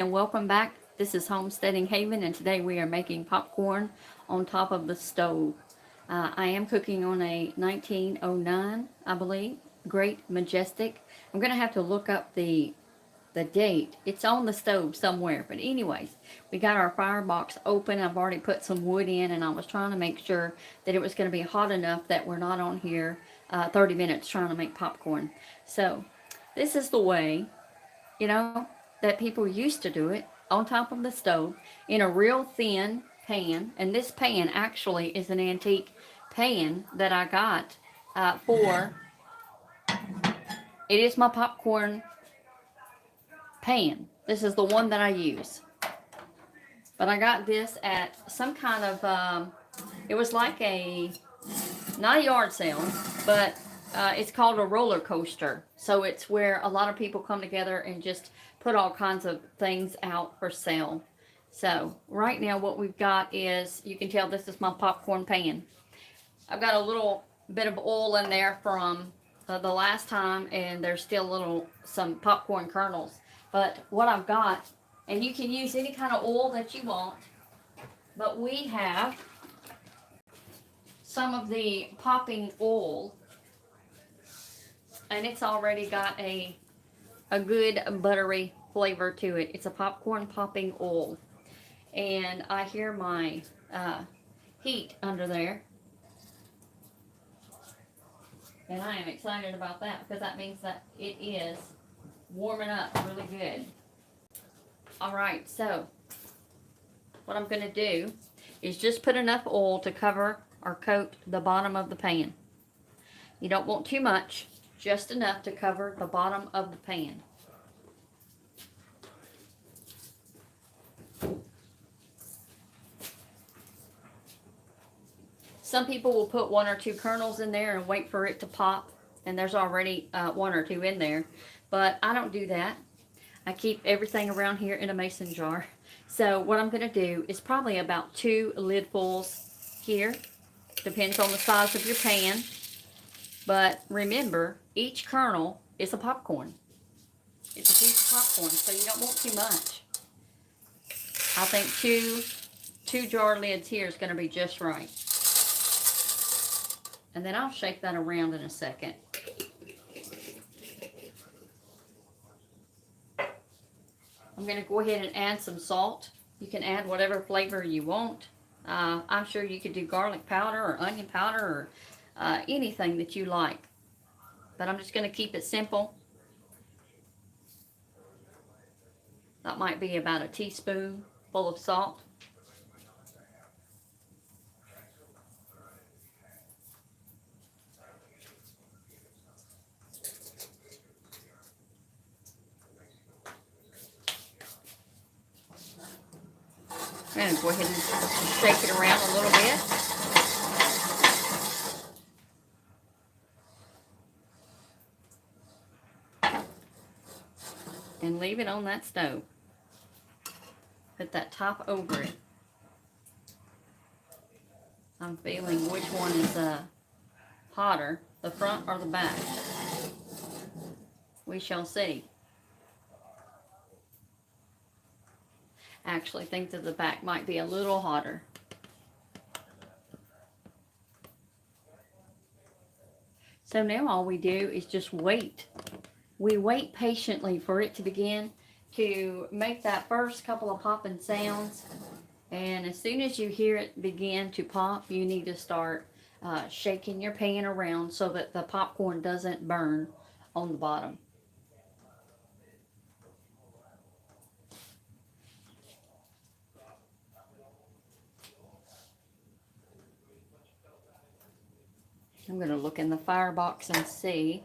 and welcome back. This is Homesteading Haven, and today we are making popcorn on top of the stove. I am cooking on a 1909, I believe, Great Majestic. I'm going to have to look up the date. It's on the stove somewhere, but anyways, we got our firebox open. I've already put some wood in, and I was trying to make sure that it was going to be hot enough that we're not on here 30 minutes trying to make popcorn. So this is the way, you know, that people used to do it, on top of the stove in a real thin pan. And this pan actually is an antique pan that I got for, it is my popcorn pan. This is the one that I use. But I got this at some kind of, it was like not a yard sale, but it's called a roller coaster. So it's where a lot of people come together and just put all kinds of things out for sale. So right now what we've got is, you can tell this is my popcorn pan. I've got a little bit of oil in there from the last time, and there's still some popcorn kernels. But what I've got, and you can use any kind of oil that you want, but we have some of the popping oil, and it's already got a good buttery flavor to it. It's a popcorn popping oil, and I hear my heat under there, and I am excited about that because that means that it is warming up really good. All right, so what I'm going to do is just put enough oil to cover or coat the bottom of the pan. You don't want too much, just enough to cover the bottom of the pan. Some people will put 1 or 2 kernels in there and wait for it to pop, and there's already 1 or 2 in there. But I don't do that. I keep everything around here in a mason jar. So what I'm going to do is probably about 2 lidfuls here. Depends on the size of your pan. But remember, each kernel is a popcorn. It's a piece of popcorn, so you don't want too much. I think two jar lids here is going to be just right. And then I'll shake that around in a second. I'm going to go ahead and add some salt. You can add whatever flavor you want. I'm sure you could do garlic powder or onion powder or anything that you like. But I'm just going to keep it simple. That might be about a teaspoon full of salt. I'm going to go ahead and shake it around a little bit. And leave it on that stove. Put that top over it. I'm feeling which one is hotter, the front or the back. We shall see. I actually think that the back might be a little hotter. So now all we do is just wait. We wait patiently for it to begin to make that first couple of popping sounds. And as soon as you hear it begin to pop, you need to start shaking your pan around so that the popcorn doesn't burn on the bottom. I'm going to look in the firebox and see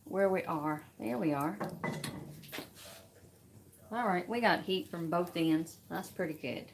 where we are. There we are. All right, we got heat from both ends. That's pretty good.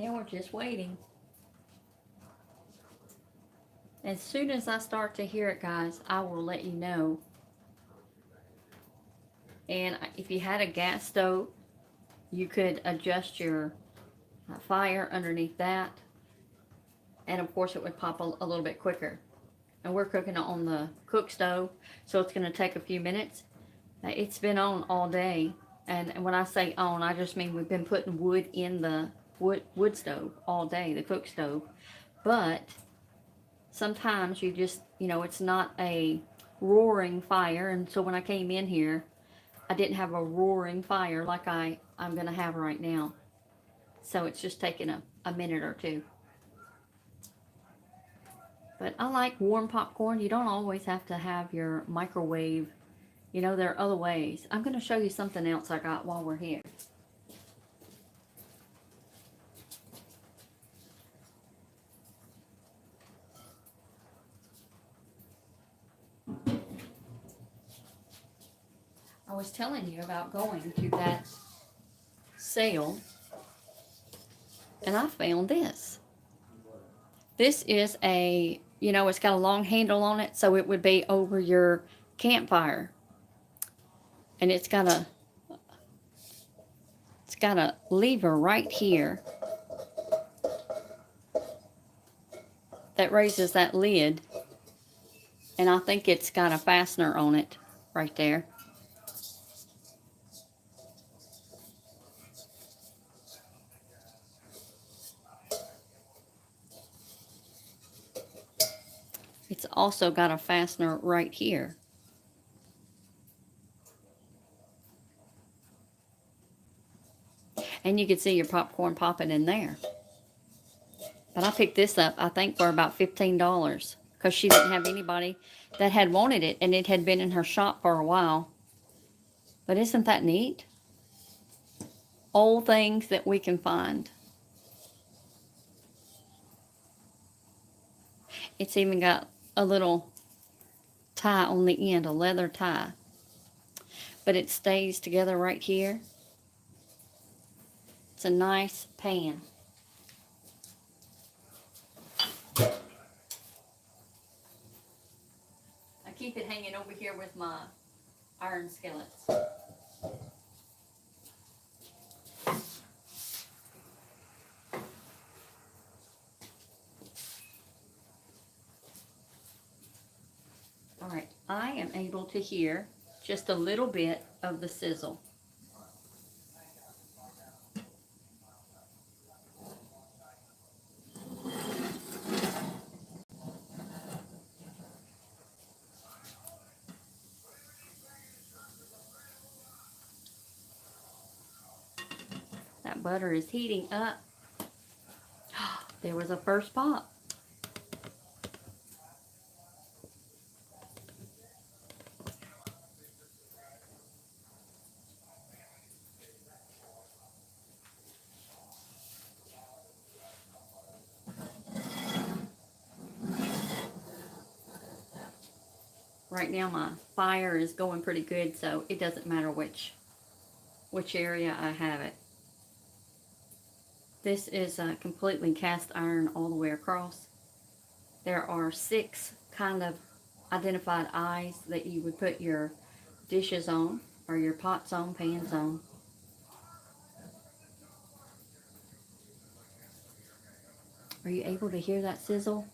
Now we're just waiting. As soon as I start to hear it, guys, I will let you know. And if you had a gas stove, you could adjust your fire underneath that. And of course it would pop a little bit quicker. And we're cooking on the cook stove, so it's going to take a few minutes. It's been on all day. And when I say on, I just mean we've been putting wood in the wood stove all day, the cook stove. But sometimes you just, it's not a roaring fire. And so when I came in here, I didn't have a roaring fire like I'm going to have right now. So it's just taking a minute or two. But I like warm popcorn. You don't always have to have your microwave. There are other ways. I'm going to show you something else I got while we're here. I was telling you about going to that sale, and I found this. This is it's got a long handle on it, so it would be over your campfire. And it's got a lever right here that raises that lid. And I think it's got a fastener on it right there. It's also got a fastener right here. And you can see your popcorn popping in there. But I picked this up, I think, for about $15. Because she didn't have anybody that had wanted it. And it had been in her shop for a while. But isn't that neat? Old things that we can find. It's even got a little tie on the end, a leather tie. But it stays together right here. It's a nice pan. I keep it hanging over here with my iron skillets. Alright, I am able to hear just a little bit of the sizzle. That butter is heating up. There was a first pop. Right now my fire is going pretty good, so it doesn't matter which area I have it. This is completely cast iron all the way across. There are 6 kind of identified eyes that you would put your dishes on, or your pots on, pans on. Are you able to hear that sizzle?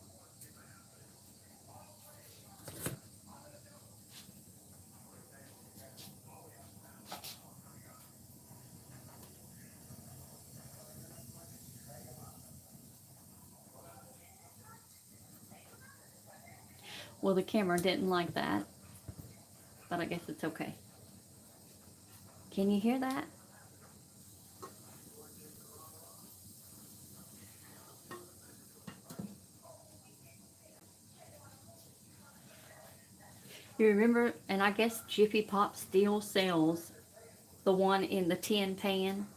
Well, the camera didn't like that, but I guess it's okay. Can you hear that? You remember, and I guess Jiffy Pop still sells the one in the tin pan,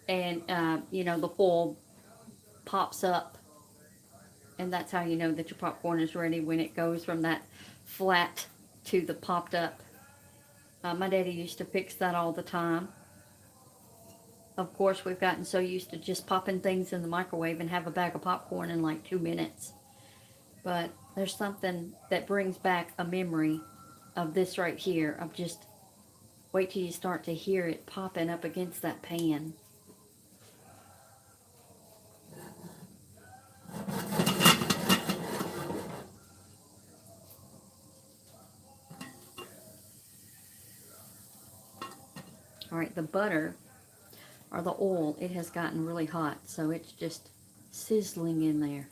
and the foil pops up, and that's how you know that your popcorn is ready, when it goes from that flat to the popped up. My daddy used to fix that all the time. Of course, we've gotten so used to just popping things in the microwave and have a bag of popcorn in like 2 minutes. But there's something that brings back a memory of this right here, of just wait till you start to hear it popping up against that pan. All right, the butter or the oil, it has gotten really hot, so it's just sizzling in there.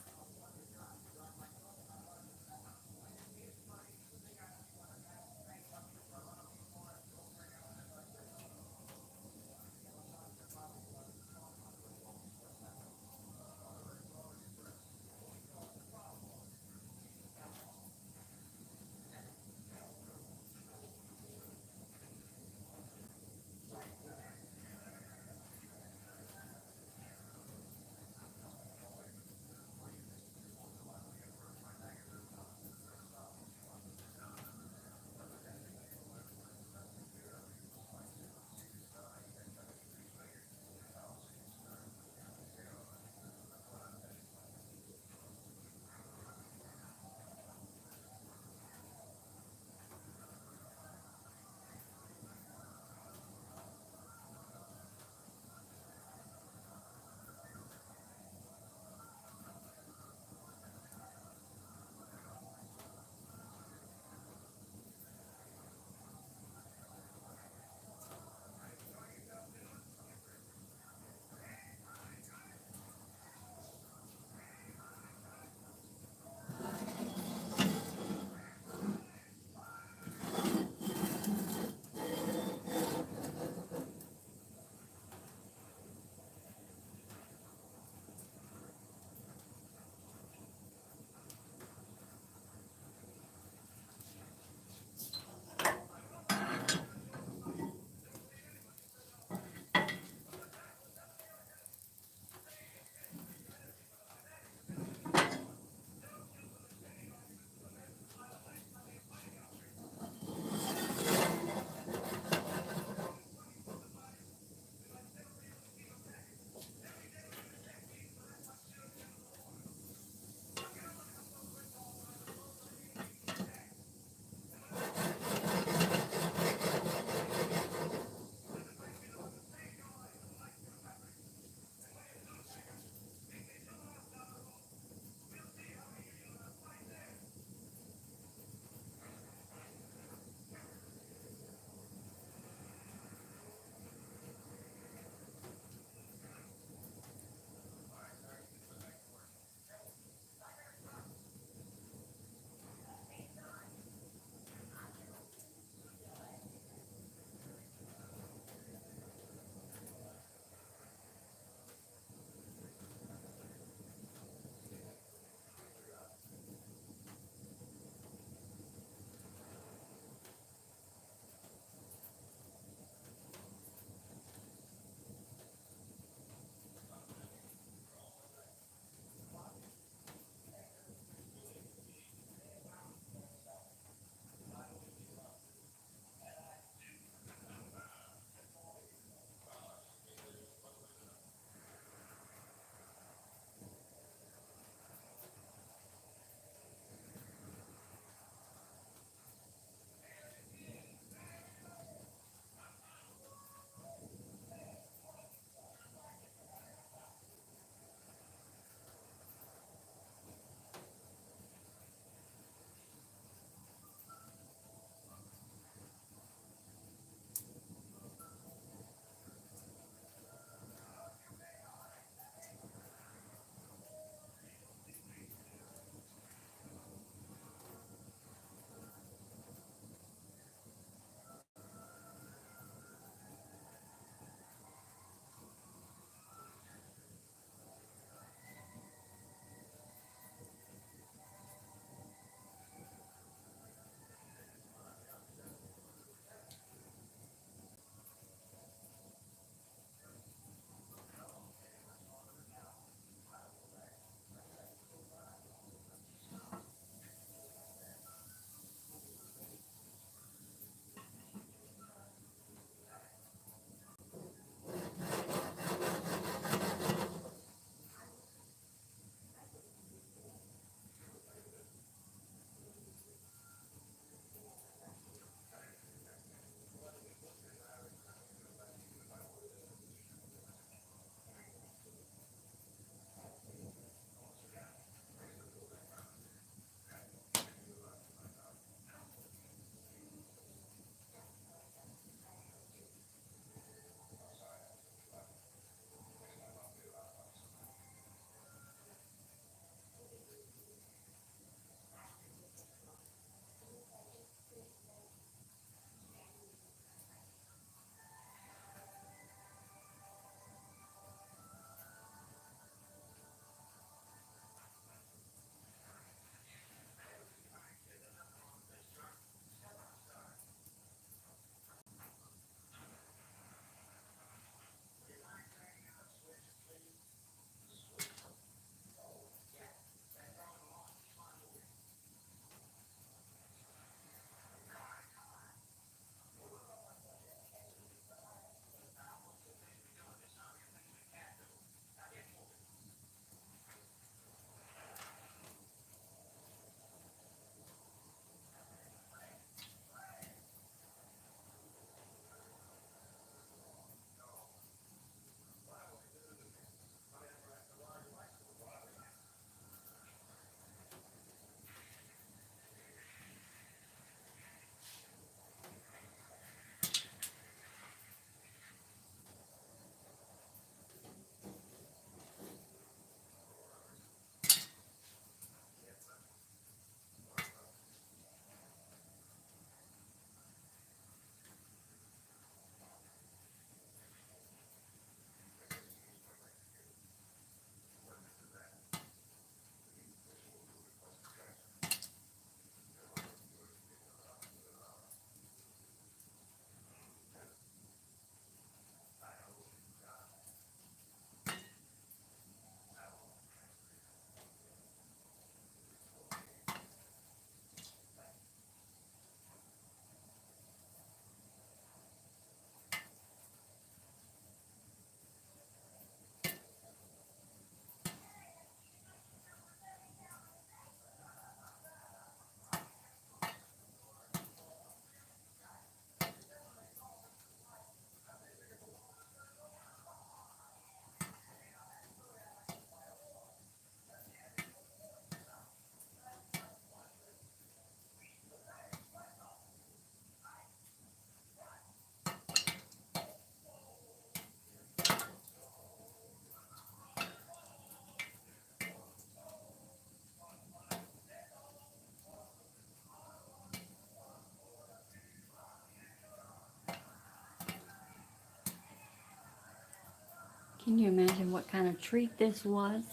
Can you imagine what kind of treat this was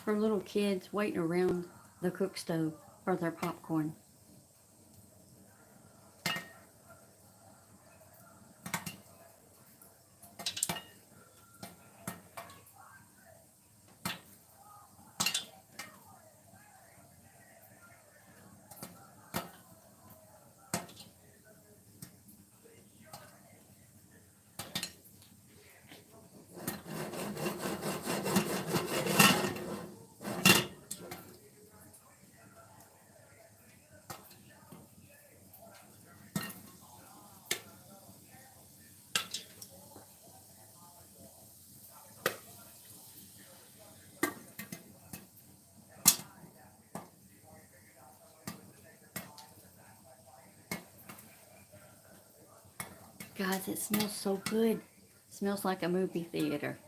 for little kids waiting around the cook stove for their popcorn? Guys, it smells so good. It smells like a movie theater.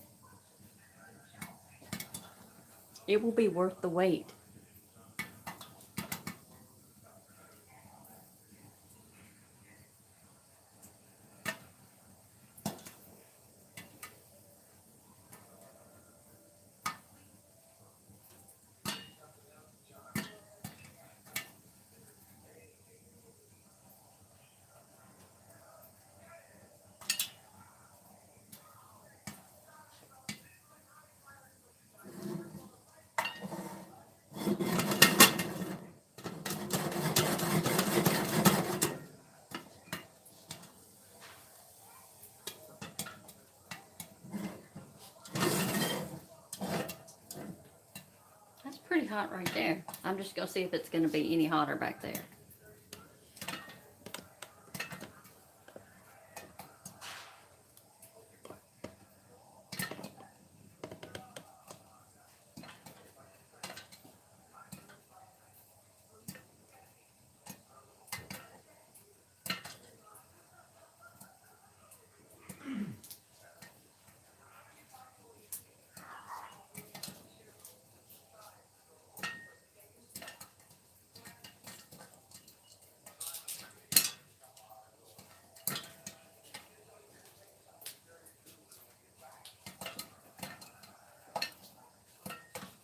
It will be worth the wait. That's pretty hot right there. I'm just going to see if it's going to be any hotter back there.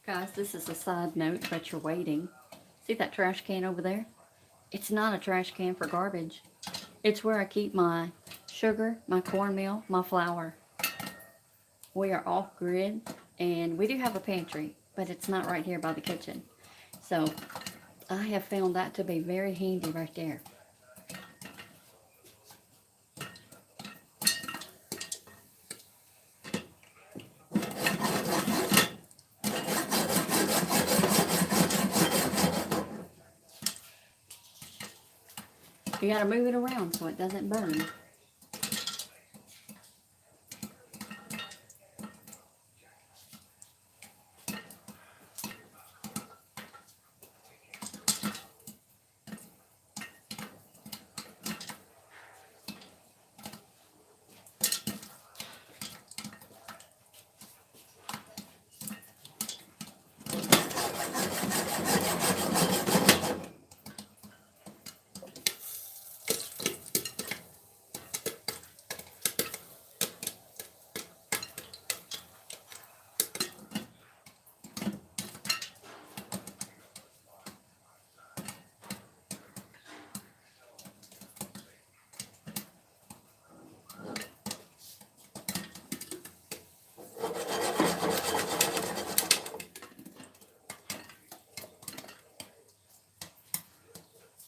Guys, this is a side note, but you're waiting. See that trash can over there? It's not a trash can for garbage. It's where I keep my sugar, my cornmeal, my flour. We are off grid, and we do have a pantry, but it's not right here by the kitchen. So I have found that to be very handy right there. You gotta move it around so it doesn't burn.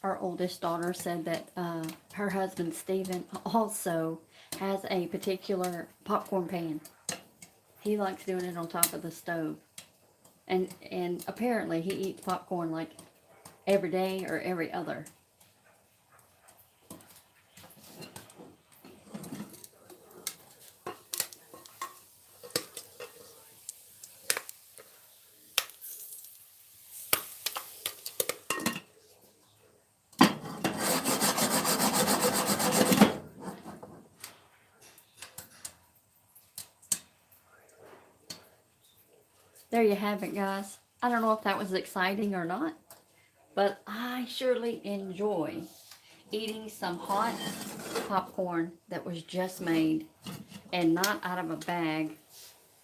Our oldest daughter said that her husband Stephen also has a particular popcorn pan. He likes doing it on top of the stove, and apparently he eats popcorn like every day or every other. There you have it, guys. I don't know if that was exciting or not, but I surely enjoy eating some hot popcorn that was just made and not out of a bag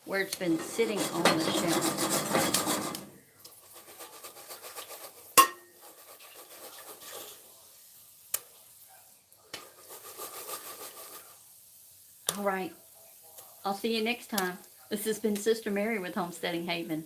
where it's been sitting on the shelf. All right. I'll see you next time. This has been Sister Mary with Homesteading Haven.